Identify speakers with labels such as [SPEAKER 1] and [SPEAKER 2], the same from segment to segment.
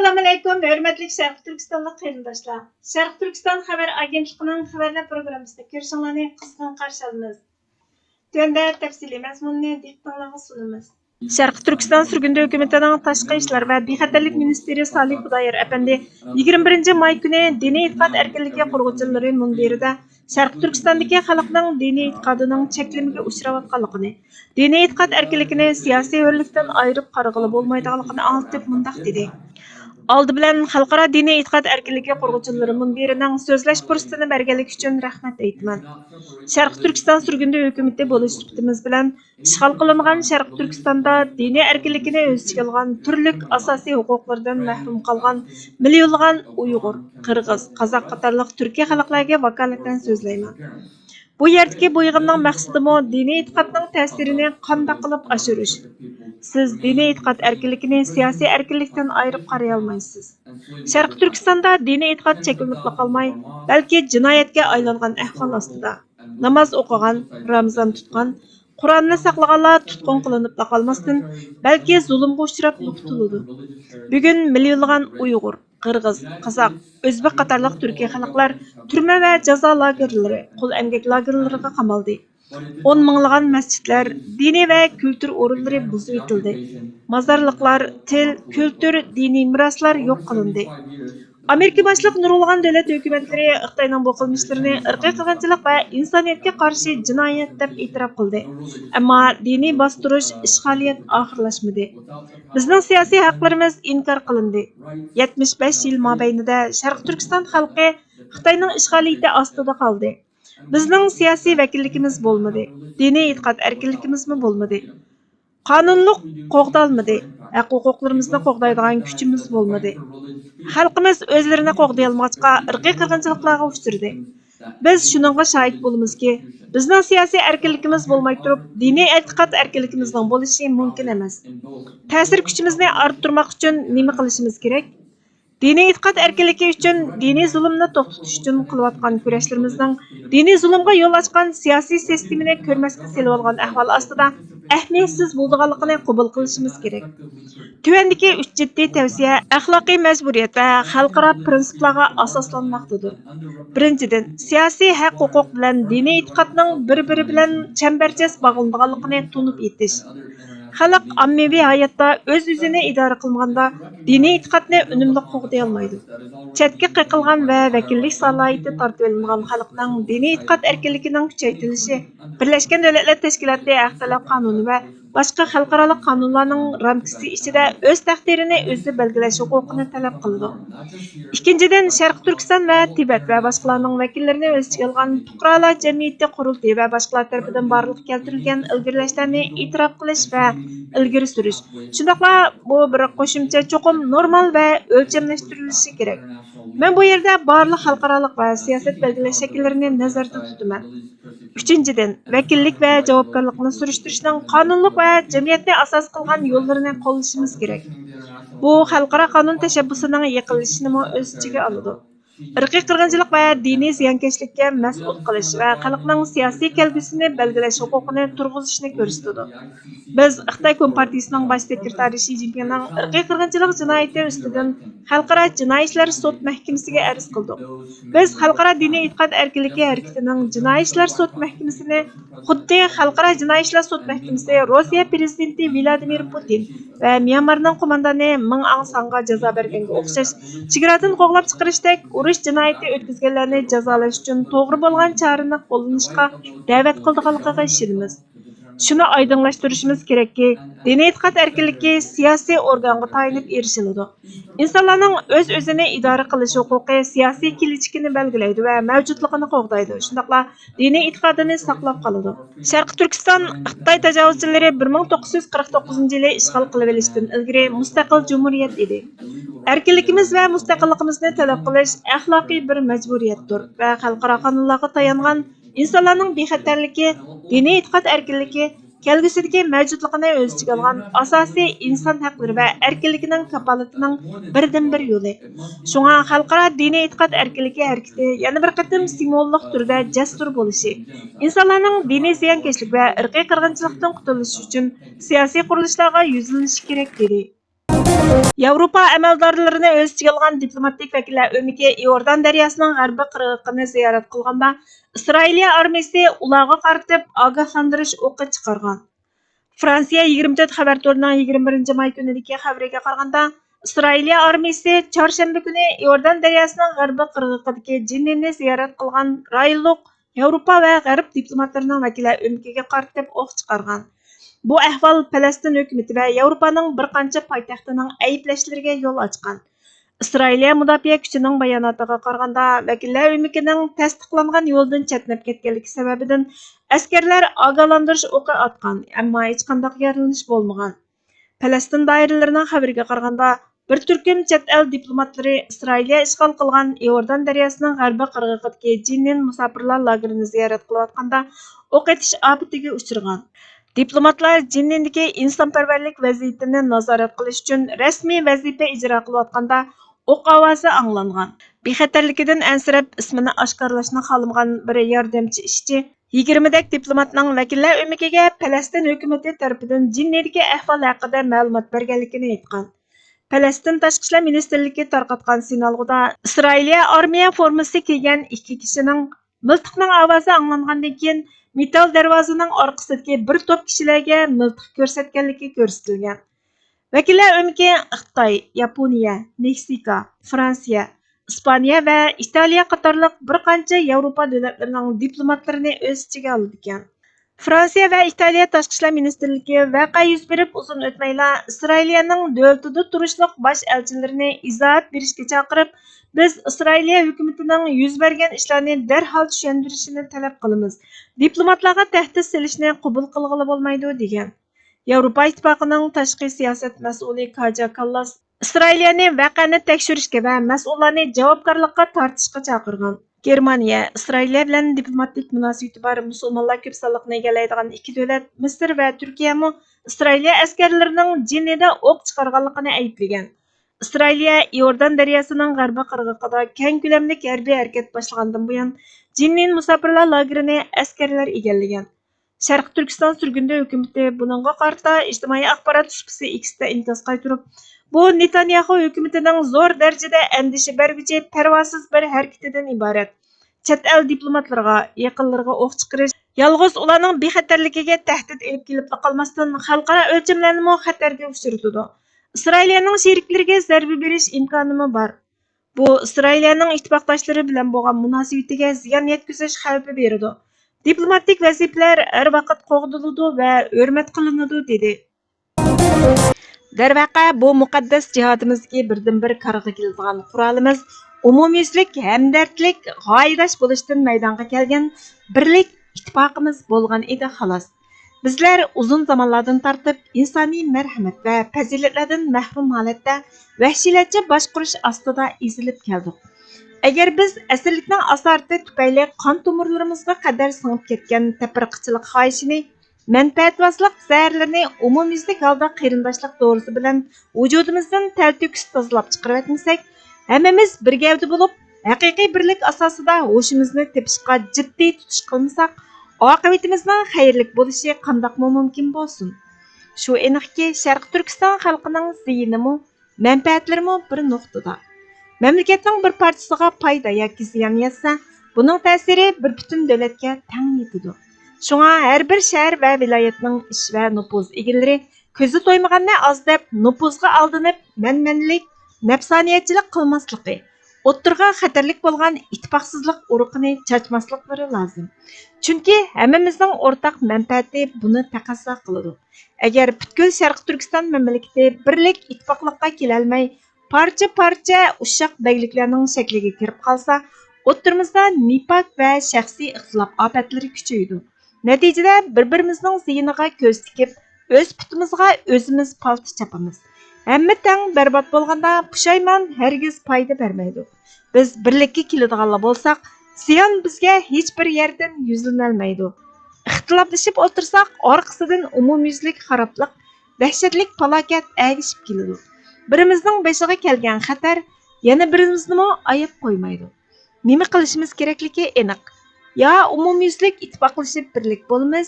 [SPEAKER 1] Assalamu alaykum, hörmətli Şərq Türkistanlıq qarindoshlar. Şərq Türkistan xəbər agentliğinin xəbərlər proqramısında görüşünüzü qızğın qarşı alırıq. Tövəndə təfsili məzmununu diqqətinizə sunumuz. Şərq Türkistan sürgündü hökumətinin Tashqi ishlar və bexatarlik ministri Salih Xudayar əpəndi 21 may günü dini etiqad erkinligi qurğuchilari munbirida Şərq Türkistandagi xalqning dini etiqadining cheklimga uchrayotganligini, dini etiqad erkinligini siyosiy hurlikdan ayirib qarag'ili bo'lmaydiganligini anglitib mundaq dedi. Aldı bilan xalqaro diniy e'tiqod erkinligi qurg'uvchilari munbirining so'zlash fursatini berganligi uchun rahmat aytaman. Sharq Turkiston surgunda hukumatda bo'lish sifatimiz bilan ishg'ol qilingan Sharq Turkistonda diniy erkinlikni o'z ichiga olgan turli asosiy huquqlardan mahrum qolgan millionlagan Uyg'ur, Qirg'iz, Qozoq qatorliq Turkiya xalqlariga vakolatdan so'zlayman. Bu yerdagi bu yig'inning maqsadi diniy e'tiqodning ta'sirini qanday qilib oshirish. Siz diniy e'tiqod erkinligini siyosiy erkinlikdan ayirib qaray olmaysiz. Sharq Turkistonda diniy e'tiqod cheklanib qolmay, balki jinoyatga aylangan ahvol ostida. Namoz o'qigan, Ramazon tutgan, Qur'onni saqlaganlar tutqun qilinib qolmasdan, balki zulmga uchrab qutuladi. Bugun millionlagan Uyg'ur, Qirg'iz, Qozoq, O'zbek qatorliq Turkiya xalqlar turma va jazo lagerlari, qul emgak lagerlariga qamaldi. 10 minglagan masjidlar, diniy va kultur o'rinlari buzib etildi. Mazarliqlar, til, kultur, diniy meroslar yo'q qilindi. Amerika boshliq nurg'ulg'an davlat hukumatlari Xitoyning bu qilmishlarini irqiy qirg'inchilik va insoniyatga qarshi jinoyat deb e'tirof qildi. Ammo diniy bostirish, ishg'oliyat oxirlashmadi. Bizning siyosiy haqlarimiz inkor qilindi. 75 yil mobaynida Sharq Turkiston xalqi Xitoyning ishg'oliyati ostida qoldi. Bizning siyosiy vakilligimiz bo'lmadi. Diniy e'tiqod erkinligimizmi bo'lmadi. Qonunliq qo'g'dalmadi. Huquqlarimizni qo'g'daydigan kuchimiz bo'lmadi. Xalqimiz o'zlarini qo'g'day olmoqqa irqiy qirg'inchiliklarga uchirdi. Biz shuningga shohid bo'lamizki, bizning siyosiy erkinligimiz bo'lmay turib, diniy e'tiqod erkinligimizning bo'lishi mumkin emas. Ta'sir kuchimizni orttirmoq uchun nima qilishimiz kerak? Diniy e'tiqod erkinligi uchun diniy zulmni to'xtatish uchun qilayotgan kurashlarimizning diniy zulmga yo'l ochgan siyosiy sistemani ko'rmasga selib olgan ahvol ostida ahamiyatsiz bo'lganligini qabul qilishimiz kerak. Tuvandagi 3 jiddiy tavsiya axloqiy majburiyat va xalqaro prinsiplarga asoslanmoqdadir. Birinchidan, siyosiy haq-huquq bilan diniy e'tiqodning bir-biri bilan chambarchas bog'langanligini tunib yetish. Xalq ommaviy hayotda o'z-o'zini idora qilganda diniy e'tiqodni unumli qo'g'day olmaydi. Chetga qiqilgan va vakillik salohiyati tortib olingan xalqning diniy e'tiqod erkinligining kuchaytirilishi Birlashgan Davlatlar Tashkiloti Axtalab qonuni va boshqa xalqaro qonunlarning ramkasi ichida o'z taqdirini o'zi belgilash huquqini talab qiladi. Ikkinchidan, Sharq Turkiston va Tibet va boshqalarning vakillarini o'z ichiga olgan fuqarolar jamiyati qurultiyi va boshqalar tomonidan barliq keltirilgan ilgirlashlarni e'tirof qilish va ilgari surish. Shundaqla bu bir qo'shimcha cho'qim normal va o'lchamlashtirilishi kerak. Men bu yerda barliq xalqaro va siyosat belgilash shakllarini nazarda tutaman. Uchinchidan, vakillik va javobgarlikni surishtirishning qonunliq va jamiyatni asos qilgan yo'llarini qo'llashimiz kerak. Bu xalqaro qonun tashabbusining yiqilishini o'z ichiga oladi. Irqiy qirg'inchilik va diniy ziyonkashlikka mas'ul qilish va xalqning siyosiy kelgusini belgilash huquqini turg'izishni ko'rsatadi. Biz Xitoy Kompartiyasining bosh sekretari Shi Jinpingning irqiy qirg'inchilik jinoyati ustidan xalqaro jinoiy ishlar sud mahkamasiga arz qildik. Biz xalqaro diniy e'tiqod erkinligi harakatining jinoiy ishlar sud mahkamasini xuddi xalqaro jinoiy ishlar sud mahkamasi Rossiya prezidenti Vladimir Putin va Myanmarning qo'mondoni Min Aung Sanga jazo berganga o'xshash chegaradan qo'g'lab chiqarishdek urush jinoyati o'tkazganlarni jazolash uchun to'g'ri bo'lgan chorani qo'llanishga da'vat qilganligiga ishonamiz. Shuni oydinlashtirishimiz kerakki, diniy e'tiqod erkinligi siyosiy organga tayinib erishiladi. Insonlarning o'z-o'zini idora qilish huquqi siyosiy kelajagini belgilaydi va mavjudligini qo'g'daydi. Shundaqla diniy e'tiqodini saqlab qoladi. Sharq Turkiston Xitoy tajovuzchilari 1949-yili ishg'ol qilib olishdan ilgari mustaqil jumhuriyat edi. Erkinligimiz va mustaqilligimizni talab qilish axloqiy bir majburiyatdir va xalqaro qonunlarga tayangan insonlarning bexatarligi, diniy e'tiqod erkinligi, kelgusidagi mavjudligini o'z ichiga olgan asosiy inson haqlari va erkinligining kapolatining birdan-bir yo'li. Shunga xalqaro diniy e'tiqod erkinligi harakati yana bir qatim simvollik turda jasur bo'lishi, insonlarning diniy ziyonkashlik va irqiy qirg'inchilikdan qutulishi uchun siyosiy qurilishlarga yuzlanishi kerak dedi. Yevropa amaldorlarini o'z ichiga olgan diplomatik vakillar o'miki Iordan daryosining g'arbiy qirg'oqini ziyorat qilganda Isroiliya armiyasi ularga qaratib ogohlantirish o'qi chiqargan. Fransiya 24 xabar to'rining 21 may kunidagi xabariga qaraganda, Isroiliya armiyasi chorshanba kuni Iordan daryosining g'arbiy qirg'oqidagi Jinninni ziyorat qilgan rayonlik Yevropa va G'arb diplomatlarining vakillari o'mkiga qaratib o'q chiqargan. Bu ahvol Falastin hukumati va Yevropaning bir qancha poytaxtining ayblashlariga yo'l ochgan. Isroiliya mudofaa kuchining bayonotiga qaraganda, vakillar o'mikining tasdiqlangan yo'ldan chetnab ketganligi sababidan askarlar ogohlantirish o'qi otgan, ammo hech qanday yaralanish bo'lmagan. Falastin doiralarining xabariga qaraganda, bir turkum chet el diplomatlari Isroiliya ishg'ol qilgan Iordan daryosining g'arbiy qirg'oqidagi Jinnin musofirlar lagerini ziyorat qilayotganda o'q etish ofatiga uchragan. Diplomatlar Jinnindagi insonparvarlik vaziyatini nazorat qilish uchun rasmiy vazifa ijro qilayotganda o'q ovozi anglangan. Bexatarligidan ansirab ismini oshkorlashni xohlamagan bir yordamchi ishchi 20 dak diplomatning vakillar o'mikiga Falastin hukumati tarafidan Jinnidagi ahvol haqida ma'lumot berganligini aytgan. Falastin tashqi ishlar ministrligi tarqatgan sinalg'uda Isroiliya armiya formasi kiygan ikki kishining miltiqning ovozi anglangandan keyin metal darvozaning orqasidagi bir to'p kishilarga miltiq ko'rsatganligi ko'rsatilgan. Vakillar o'miki Xitoy, Yaponiya, Meksika, Fransiya, Ispaniya va Italiya qatorliq bir qancha Yevropa davlatlarining diplomatlarini o'z ichiga oldi ekan. Fransiya va Italiya tashqi ishlar ministrligi voqea yuz berib uzun o'tmayla Isroiliyaning davlatida turishliq bosh elchilarini izohat berishga chaqirib, biz Isroiliya hukumatining yuz bergan ishlarni darhol tushuntirishini talab qilamiz. Diplomatlarga tahdid selishni qabul qilg'ili bo'lmaydi degan. Yevropa ittifoqining tashqi siyosat mas'uli Kaja Kallas Isroiliyani voqeani tekshirishga va mas'ullarni javobgarlikka tortishga chaqirgan. Germaniya, Isroiliya bilan diplomatik munosabati bor musulmonlar ko'p sonliqni egallaydigan ikki davlat, Misr va Turkiyami Isroiliya askarlarining Jinnida o'q chiqarganligini ayblagan. Isroiliya Iordan daryosining g'arbiy qirg'oqida keng ko'lamli harbiy harakat boshlagandan buyon Jinnin musofirlar lagerini askarlar egallagan. Sharq Turkiston surgundi hukumati buningga qarata ijtimoiy axborot supisi X'da inkas qaytirib, bu Netanyahu hukumatining zo'r darajada andisha berguchi parvosiz bir harakatidan iborat. Chet el diplomatlarga, yaqinlarga o'q chiqarish, yolg'iz ularning bexatarligiga tahdid elib kelib qolmasdan xalqaro o'lchamlarni xatarga uchratadi. Isroiliyaning sheriklariga zarba berish imkonimi bor. Bu Isroiliyaning ittifoqdoshlari bilan bo'lgan munosabatiga ziyon yetkazish xavfi beradi. Diplomatik vazifalar har vaqt qo'g'diladi va hurmat qilinadi dedi. Darvaqa bu muqaddas jihodimizga birdan-bir qarg'a keladigan qurolimiz umumyuzlik, hamdardlik, g'oyadosh bo'lishdan maydonga kelgan birlik ittifoqimiz bo'lgan edi xolos. Bizlar uzun zamonlardan tortib insoniy marhamat va fazilatlardan mahrum holatda vahshiylarcha boshqarish ostida ezilib keldik. Agar biz asrlikning asorati tufayli qon tomirlarimizga qadar singib ketgan tafriqchilik xohishini, manfaatvozlik zaharlarini umumyuzlik holda qarindoshlik to'g'risi bilan vujudimizdan talto'kis tozalab chiqarib etmasak, hammamiz bir gavda bo'lib, haqiqiy birlik asosida hoshimizni tepishga jiddiy tutish qilmasak, oqibatimizning xayrlik bo'lishi qandoqmi mumkin bo'lsin? Shu aniqki, Sharq Turkiston xalqining ziyinimi, manfaatlarimi bir nuqtada. Mamlakatning bir parchasiga foyda yoki ziyon yetsa, buning ta'siri bir butun davlatga teng yetadi. Shunga har bir shahar va viloyatning ish va nupuz egalari ko'zi to'ymaganni oz deb nupuzga aldanib, manmanlik, nafsoniyatchilik qilmasligi, o'ttirga xatarlik bo'lgan ittifoqsizlik uruqini chachmasliklari lozim. Chunki hammamizning o'rtaq manfaati buni taqozo qiladi. Agar butkul Sharq Turkiston mamlakati birlik ittifoqlikqa kela olmay, parcha-parcha ushaq dayliklarning shakliga kirib qolsa, o'ttirimizda nifaq va shaxsiy ixtilof ofatlari kuchaydi. Natijada bir-birimizning ziyiniga ko'z tikib, o'z putimizga o'zimiz palti chapamiz. Hamma tang barbod bo'lganda pushaymon hargiz foyda bermaydi. Biz birlikka keladiganlar bo'lsak, ziyon bizga hech bir yerdan yuzlanolmaydi. Ixtiloflashib o'tirsak, orqasidan umumyuzlik xaroblik, dahshatlik falokat agishib keladi. Birimizning beshiga kelgan xatar yana birimizni ayab qo'ymaydi. Nima qilishimiz kerakligi aniq. Ya umumyuzlik ittifoqlashib birlik bo'lamiz,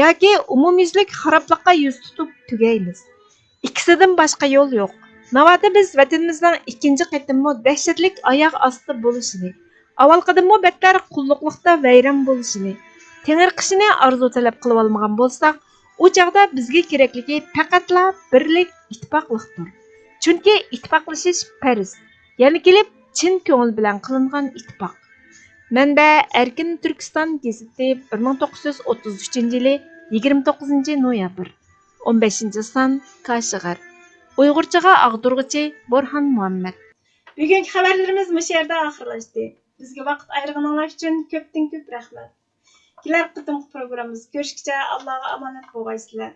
[SPEAKER 1] yoki umumyuzlik xaroblikqa yuz tutib tugaymiz. Ikkisidan boshqa yo'l yo'q. Navada biz vatanimizning ikkinchi qatimmo dahshatlik oyoq osti bo'lishini, avvalqidimmo battar qulluqliqda vayron bo'lishini, tengirqishini arzu talab qilib olmagan bo'lsak, u chaqda bizga kerakligi faqatla birlik, ittifoqlikdir. Chunki ittifoqlashish farz. Yana kelib chin ko'ngil bilan qilingan ittifoq. Manba Erkin Turkiston gazeti 1933-yili 29-noyabr 15-son Kashgar. Uyg'urchaga ag'durg'ichi Burhan Muhammad. Bugungi xabarlarimiz bu yerda oxirlashdi. Bizga vaqt ayirganingiz uchun ko'pdan-ko'p rahmat. Kelar qitimli programmamiz ko'rishguncha Allohga omonat bo'lgaysizlar.